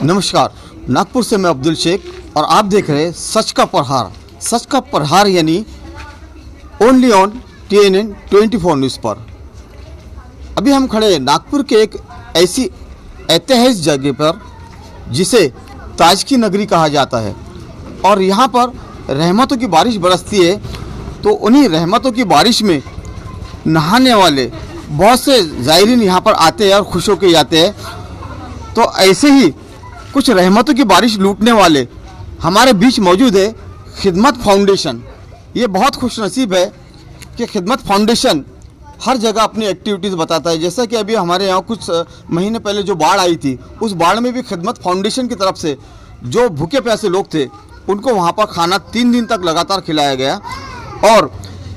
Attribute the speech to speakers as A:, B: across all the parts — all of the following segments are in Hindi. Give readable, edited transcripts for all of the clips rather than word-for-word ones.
A: नमस्कार, नागपुर से मैं अब्दुल शेख और आप देख रहे हैं सच का प्रहार। सच का प्रहार यानी ओनली ऑन TNN 24 न्यूज़ पर। अभी हम खड़े हैं नागपुर के एक ऐसी ऐतिहासिक जगह पर जिसे ताज की नगरी कहा जाता है और यहाँ पर रहमतों की बारिश बरसती है। तो उन्हीं रहमतों की बारिश में नहाने वाले बहुत से ज़ायरीन यहाँ पर आते हैं और खुश होकर जाते हैं। तो ऐसे ही कुछ रहमतों की बारिश लूटने वाले हमारे बीच मौजूद है खिदमत फाउंडेशन। ये बहुत खुशनसीब है कि खिदमत फाउंडेशन हर जगह अपनी एक्टिविटीज़ बताता है। जैसा कि अभी हमारे यहाँ कुछ महीने पहले जो बाढ़ आई थी, उस बाढ़ में भी खिदमत फाउंडेशन की तरफ से जो भूखे प्यासे लोग थे उनको वहाँ पर खाना 3 दिन तक लगातार खिलाया गया। और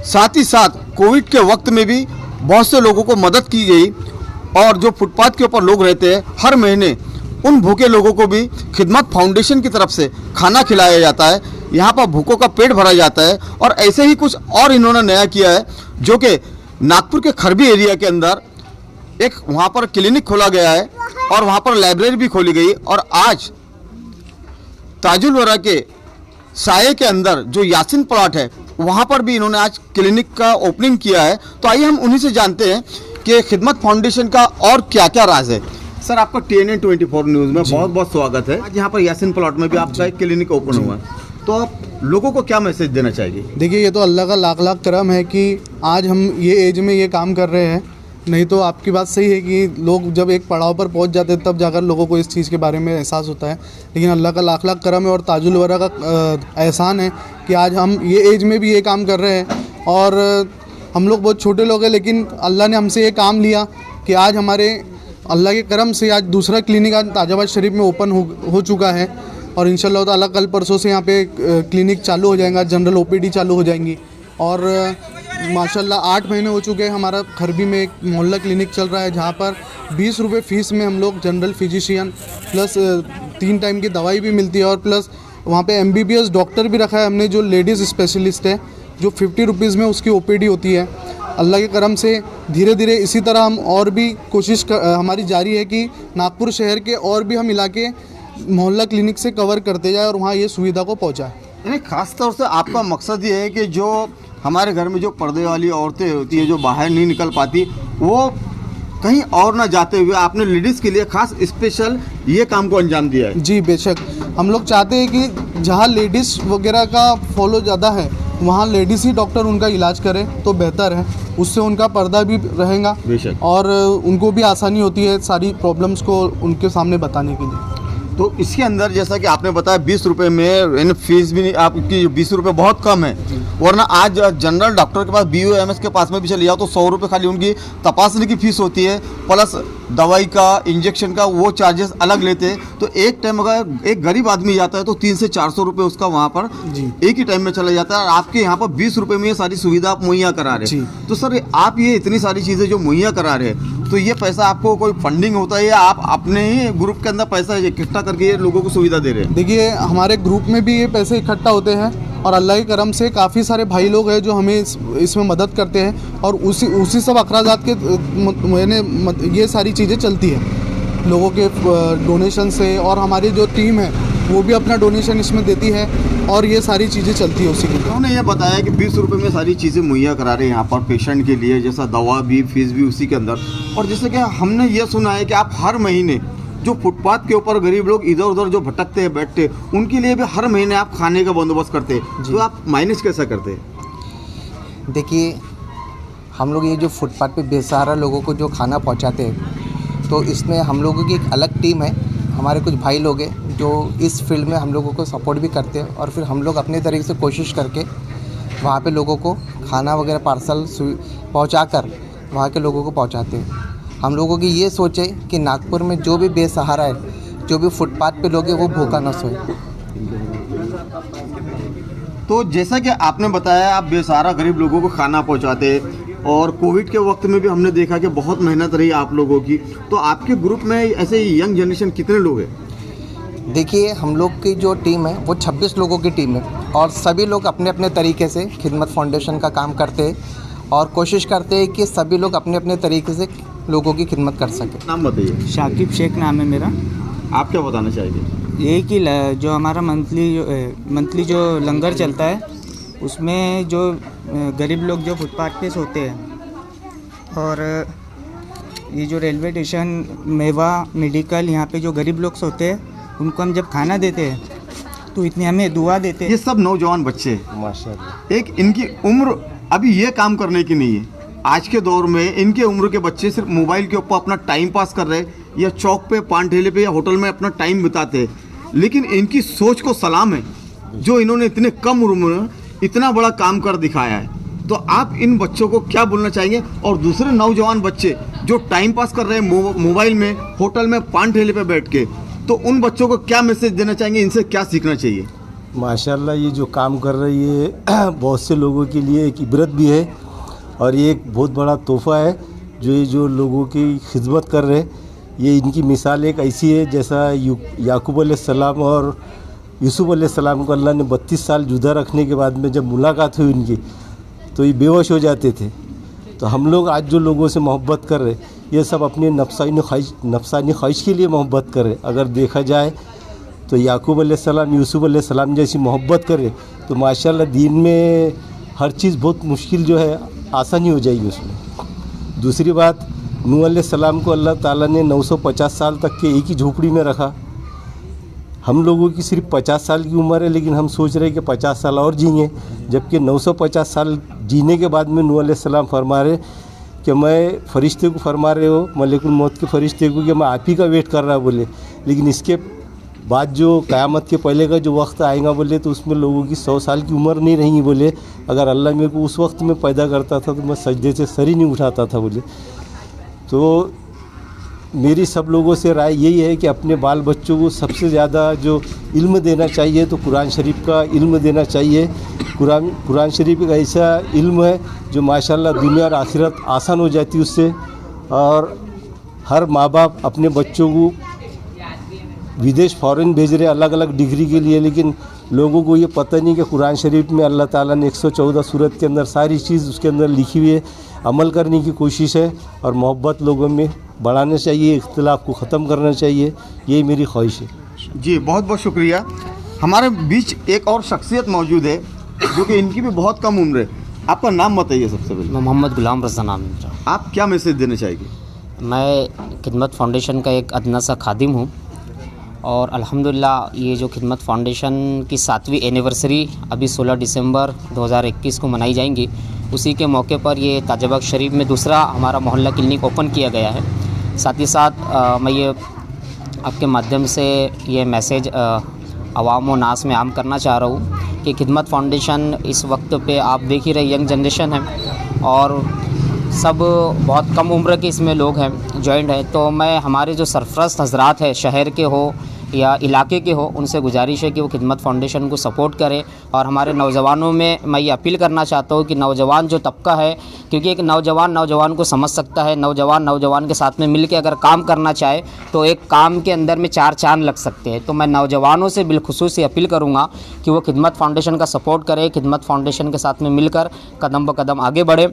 A: साथ ही साथ कोविड के वक्त में भी बहुत से लोगों को मदद की गई। और जो फुटपाथ के ऊपर लोग रहते हैं, हर महीने उन भूखे लोगों को भी खिदमत फाउंडेशन की तरफ से खाना खिलाया जाता है। यहाँ पर भूखों का पेट भरा जाता है। और ऐसे ही कुछ और इन्होंने नया किया है, जो कि नागपुर के खरबी एरिया के अंदर एक वहाँ पर क्लिनिक खोला गया है और वहाँ पर लाइब्रेरी भी खोली गई। और आज ताजुल वरा के साये के अंदर जो यासिन प्लॉट है, वहाँ पर भी इन्होंने आज क्लिनिक का ओपनिंग किया है। तो आइए हम उन्हीं से जानते हैं कि खिदमत फाउंडेशन का और क्या क्या राज है। सर, आपका TNN 24 न्यूज़ में बहुत बहुत स्वागत है। आज यहाँ पर यासिन प्लॉट में भी आपका एक क्लिनिक ओपन हुआ है, तो आप लोगों को क्या मैसेज देना चाहिए?
B: देखिए, ये तो अल्लाह का लाख लाख करम है कि आज हम ये एज में ये काम कर रहे हैं। नहीं तो आपकी बात सही है कि लोग जब एक पड़ाव पर पहुंच जाते हैं तब जाकर लोगों को इस चीज़ के बारे में एहसास होता है। लेकिन अल्लाह का लाख लाख करम है और ताजुल वरा का एहसान है कि आज हम ये एज में भी ये काम कर रहे हैं। और हम लोग बहुत छोटे लोग हैं, लेकिन अल्लाह ने हमसे ये काम लिया कि आज हमारे अल्लाह के करम से आज दूसरा क्लिनिक आज ताजाबाद शरीफ में ओपन हो चुका है। और इंशाल्लाह ताला कल परसों से यहाँ पे क्लिनिक चालू हो जाएगा, जनरल OPD चालू हो जाएंगी। और माशाल्लाह 8 महीने हो चुके हैं। हमारा खरबी में एक मोहल्ला क्लिनिक चल रहा है, जहाँ पर 20 रुपये फ़ीस में हम लोग जनरल फिजिशियन प्लस 3 टाइम की दवाई भी मिलती है। और प्लस वहाँ पे MBBS डॉक्टर भी रखा है हमने, जो लेडीज़ स्पेशलिस्ट है, जो 50 रुपीज़ में उसकी OPD होती है। अल्लाह के करम से धीरे धीरे इसी तरह हम और भी कोशिश हमारी जारी है कि नागपुर शहर के और भी हम इलाके मोहल्ला क्लिनिक से कवर करते जाए और वहाँ ये सुविधा को पहुँचाए।
A: यानी खास तौर से आपका मकसद ये है कि जो हमारे घर में जो पर्दे वाली औरतें होती हैं, जो बाहर नहीं निकल पाती, वो कहीं और ना जाते हुए आपने लेडीज़ के लिए खास स्पेशल ये काम को अंजाम दिया है।
B: जी बेशक, हम लोग चाहते हैं कि जहाँ लेडीज़ वगैरह का फॉलो ज़्यादा है वहाँ लेडीज़ ही डॉक्टर उनका इलाज करे तो बेहतर है। उससे उनका पर्दा भी रहेगा और उनको भी आसानी होती है सारी प्रॉब्लम्स को उनके सामने बताने के लिए।
A: तो इसके अंदर जैसा कि आपने बताया 20 रुपये में फीस भी नहीं आपकी, 20 रुपये बहुत कम है। वरना आज जनरल डॉक्टर के पास BOMS के पास में भी चले जाओ तो 100 रुपये खाली उनकी तपासने की फ़ीस होती है, प्लस दवाई का, इंजेक्शन का वो चार्जेस अलग लेते हैं। तो एक टाइम अगर एक गरीब आदमी जाता है तो 300 से 400 रुपये उसका वहाँ पर एक ही टाइम में चला जाता है। और आपके यहाँ पर 20 रुपये में ये सारी सुविधा आप मुहैया करा रहे हैं। तो सर, आप ये इतनी सारी चीज़ें जो मुहैया करा रहे हैं, तो ये पैसा आपको कोई फंडिंग होता है या आप अपने ही ग्रुप के अंदर पैसा इकट्ठा करके ये लोगों को सुविधा दे रहे हैं?
B: देखिए, हमारे ग्रुप में भी ये पैसे इकट्ठा होते हैं और अल्लाह के करम से काफ़ी सारे भाई लोग हैं जो हमें इसमें मदद करते हैं। और उसी सब अखराजात के ये सारी चीज़ें चलती है लोगों के डोनेशन से। और हमारी जो टीम है वो भी अपना डोनेशन इसमें देती है और ये सारी चीज़ें चलती है उसी के।
A: उन्होंने ये बताया कि 20 रुपये में सारी चीज़ें मुहैया करा रहे हैं यहाँ पर पेशेंट के लिए, जैसा दवा भी, फीस भी उसी के अंदर। और जैसे कि हमने ये सुना है कि आप हर महीने जो फुटपाथ के ऊपर गरीब लोग इधर उधर जो भटकते हैं, बैठते हैं, उनके लिए भी हर महीने आप खाने का बंदोबस्त करते हैं। तो आप मैनेज कैसा करते हैं?
C: देखिए, हम लोग ये जो फुटपाथ पे बेसहारा लोगों को जो खाना पहुंचाते हैं, तो इसमें हम लोगों की एक अलग टीम है। हमारे कुछ भाई लोग हैं जो इस फील्ड में हम लोगों को सपोर्ट भी करते हैं। और फिर हम लोग अपने तरीके से कोशिश करके वहाँ पे लोगों को खाना वगैरह पार्सल पहुँचा कर वहाँ के लोगों को पहुँचाते हैं। हम लोगों की ये सोच है कि नागपुर में जो भी बेसहारा है, जो भी फुटपाथ पे लोग हैं, वो भूखा न सोए।
A: तो जैसा कि आपने बताया, आप बेसहारा गरीब लोगों को खाना पहुंचाते हैं और कोविड के वक्त में भी हमने देखा कि बहुत मेहनत रही आप लोगों की। तो आपके ग्रुप में ऐसे यंग जनरेशन कितने लोग हैं?
C: देखिए, हम लोग की जो टीम है वो 26 लोगों की टीम है और सभी लोग अपने अपने तरीके से खिदमत फाउंडेशन का काम करते हैं और कोशिश करते हैं कि सभी लोग अपने अपने तरीके से लोगों की खिदमत कर सकें।
A: नाम बताइए।
D: शाकिब शेख नाम है मेरा।
A: आप क्या बताना चाहेंगे?
D: यही कि जो हमारा मंथली जो लंगर चलता है उसमें जो गरीब लोग जो फुटपाथ पे सोते हैं और ये जो रेलवे स्टेशन मेवा मेडिकल यहाँ पे जो गरीब लोग सोते हैं उनको हम जब खाना देते हैं तो इतनी हमें दुआ देते हैं।
A: ये सब नौजवान बच्चे हैं
C: माशाल्लाह।
A: एक इनकी उम्र अभी ये काम करने की नहीं है। आज के दौर में इनके उम्र के बच्चे सिर्फ मोबाइल के ऊपर अपना टाइम पास कर रहे हैं या चौक पे पान ठेले पे या होटल में अपना टाइम बिताते हैं, लेकिन इनकी सोच को सलाम है जो इन्होंने इतने कम उम्र में इतना बड़ा काम कर दिखाया है। तो आप इन बच्चों को क्या बोलना चाहेंगे? और दूसरे नौजवान बच्चे जो टाइम पास कर रहे हैं मोबाइल में, होटल में, पान ठेले पे बैठ के, तो उन बच्चों को क्या मैसेज देना चाहेंगे? इनसे क्या सीखना चाहिए?
E: माशाल्लाह ये जो काम कर रही है बहुत से लोगों के लिए एक इबरत भी है और ये एक बहुत बड़ा तोहफ़ा है जो ये जो लोगों की खिदमत कर रहे हैं। ये इनकी मिसाल एक ऐसी है जैसा याकूब अलैहिस्सलाम और यूसुफ अलैहिस्सलाम को अल्लाह ने 32 साल जुदा रखने के बाद में जब मुलाकात हुई उनकी तो ये बेहोश हो जाते थे। तो हम लोग आज जो लोगों से मोहब्बत कर रहे ये सब अपनी नफसानी ख्वाहिश के लिए मोहब्बत कर रहे। अगर देखा जाए तो याकूब अलैहिस्सलाम यूसुफ अलैहिस्सलाम जैसी मोहब्बत करे तो माशाल्लाह दीन में हर चीज़ बहुत मुश्किल जो है आसानी हो जाएगी उसमें। दूसरी बात, नूह अलैहिस्सलाम को अल्लाह ताला ने 950 साल तक के एक ही झोपड़ी में रखा। हम लोगों की सिर्फ 50 साल की उम्र है लेकिन हम सोच रहे हैं कि 50 साल और जिएंगे, जबकि 950 साल जीने के बाद में नूह अलैहिस्सलाम फरमा रहे कि मैं फ़रिश्ते को फरमा रहे हो, मलिकुल मौत के फ़रिश्ते को, कि मैं आप ही का वेट कर रहा बोले। लेकिन इसके बाद जो क़यामत के पहले का जो वक्त आएगा बोले तो उसमें लोगों की 100 साल की उम्र नहीं रहेंगी बोले। अगर अल्लाह मेरे को उस वक्त में पैदा करता था तो मैं सजदे से सर ही नहीं उठाता था बोले। तो मेरी सब लोगों से राय यही है कि अपने बाल बच्चों को सबसे ज़्यादा जो इल्म देना चाहिए तो कुरान शरीफ का इल्म देना चाहिए। कुरान शरीफ एक ऐसा इल्म है जो माशाल्लाह दुनिया और आखिरत आसान हो जाती है उससे। और हर माँ बाप अपने बच्चों को विदेश फ़ॉरेन भेज रहे अलग अलग डिग्री के लिए, लेकिन लोगों को ये पता नहीं कि कुरान शरीफ में अल्लाह ताला ने 114 सूरत के अंदर सारी चीज़ उसके अंदर लिखी हुई है। अमल करने की कोशिश है और मोहब्बत लोगों में बढ़ाना चाहिए, इख्तिलाफ को ख़त्म करना चाहिए, यही मेरी ख्वाहिश है।
A: जी बहुत बहुत शुक्रिया। हमारे बीच एक और शख्सियत मौजूद है जो कि इनकी भी बहुत कम उम्र है। आपका नाम बताइए सबसे पहले।
F: मैं मोहम्मद गुलाम रज़ा नाम है मेरा।
A: आप क्या मैसेज देना चाहेंगे?
F: मैं खिदमत फाउंडेशन का एक अदना सा खादिम हूँ और अल्हम्दुलिल्लाह ये जो खिदमत फाउंडेशन की 7वीं एनिवर्सरी अभी 16 दिसंबर 2021 को मनाई जाएंगी, उसी के मौके पर ये ताजबाग शरीफ में दूसरा हमारा मोहल्ला क्लिनिक ओपन किया गया है। साथ ही साथ मैं ये आपके माध्यम से ये मैसेज अवाम व नास में आम करना चाह रहा हूँ कि खिदमत फाउंडेशन इस वक्त पे आप देख ही रहे यंग जनरेशन है और सब बहुत कम उम्र के इसमें लोग हैं जॉइंट हैं। तो मैं हमारे जो सरफरस्त हजरात हैं शहर के हो या इलाके के हो उनसे गुजारिश है कि वो खिदमत फाउंडेशन को सपोर्ट करें। और हमारे नौजवानों में मैं ये अपील करना चाहता हूँ कि नौजवान जो तबका है, क्योंकि एक नौजवान को समझ सकता है, नौजवान के साथ में मिल के अगर काम करना चाहे तो एक काम के अंदर में 4 चांद लग सकते हैं। तो मैं नौजवानों से बिलखुसूस अपील करूँगा कि वो खिदमत फाउंडेशन का सपोर्ट करें, खिदमत फाउंडेशन के साथ में मिलकर कदम ब कदम आगे बढ़े।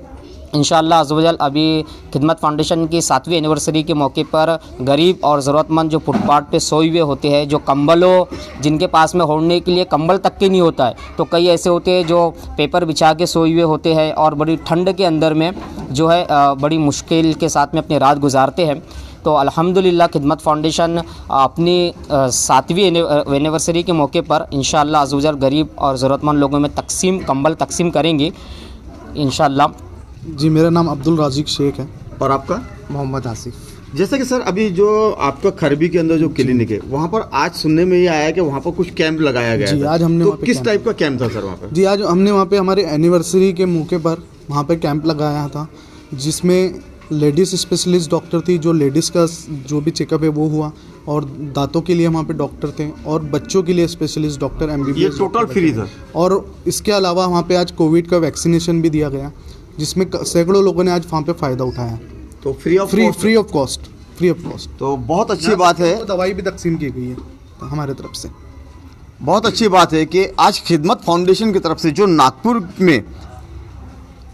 F: इंशाअल्लाह अज़्ज़वजल अभी खिदमत फाउंडेशन की 7वीं एनिवर्सरी के मौके पर गरीब और ज़रूरतमंद जो फुटपाथ पे सोए हुए होते हैं, जो कंबलों जिनके पास में ओढ़ने के लिए कंबल तक के नहीं होता है, तो कई ऐसे होते हैं जो पेपर बिछा के सोए हुए होते हैं और बड़ी ठंड के अंदर में जो है बड़ी मुश्किल के साथ में अपनी रात गुजारते हैं। तो अल्हम्दुलिल्लाह खिदमत फाउंडेशन अपनी 7वीं एनिवर्सरी के मौके पर इंशाअल्लाह अज़्ज़वजल गरीब और ज़रूरतमंद लोगों में कंबल तकसीम करेंगी इंशाअल्लाह।
B: जी मेरा नाम अब्दुल राज़िक शेख है।
A: और आपका?
C: मोहम्मद आसिफ।
A: जैसे कि सर अभी जो आपका खरबी के अंदर जो क्लिनिक है वहाँ पर आज सुनने में ये आया कि वहाँ पर कुछ कैंप लगाया गया
B: जी,
A: था।
B: आज हमने
A: तो
B: वहाँ पे
A: किस टाइप का कैंप था सर वहाँ पर?
B: जी आज हमने वहाँ पे हमारे एनिवर्सरी के मौके पर वहाँ पे कैंप लगाया था जिसमें लेडीज़ स्पेशलिस्ट डॉक्टर थी, जो लेडीज़ का जो भी चेकअप है वो हुआ, और दांतों के लिए वहाँ पे डॉक्टर थे, और बच्चों के लिए स्पेशलिस्ट डॉक्टर MBBS
A: ये टोटल फ्री था।
B: और इसके अलावा वहाँ पे आज कोविड का वैक्सीनेशन भी दिया गया जिसमें सैकड़ों लोगों ने आज वहाँ पे फ़ायदा उठाया।
A: तो फ्री ऑफ कॉस्ट। तो बहुत अच्छी बात है।
B: तो दवाई भी तकसीम की गई है हमारे तरफ से।
A: बहुत अच्छी बात है कि आज खिदमत फाउंडेशन की तरफ से जो नागपुर में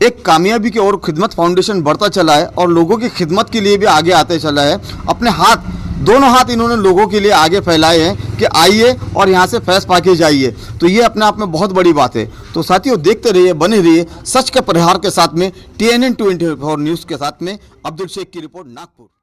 A: एक कामयाबी की ओर खिदमत फाउंडेशन बढ़ता चला है और लोगों की खिदमत के लिए भी आगे आते चला है। अपने हाथ दोनों हाथ इन्होंने लोगों के लिए आगे फैलाए हैं कि आइए और यहाँ से फैज़ पाके जाइए। तो ये अपने आप में बहुत बड़ी बात है। तो साथियों देखते रहिए, बने रहिए सच के प्रहार के साथ में, TNN 24 न्यूज़ के साथ में। अब्दुल शेख की रिपोर्ट, नागपुर।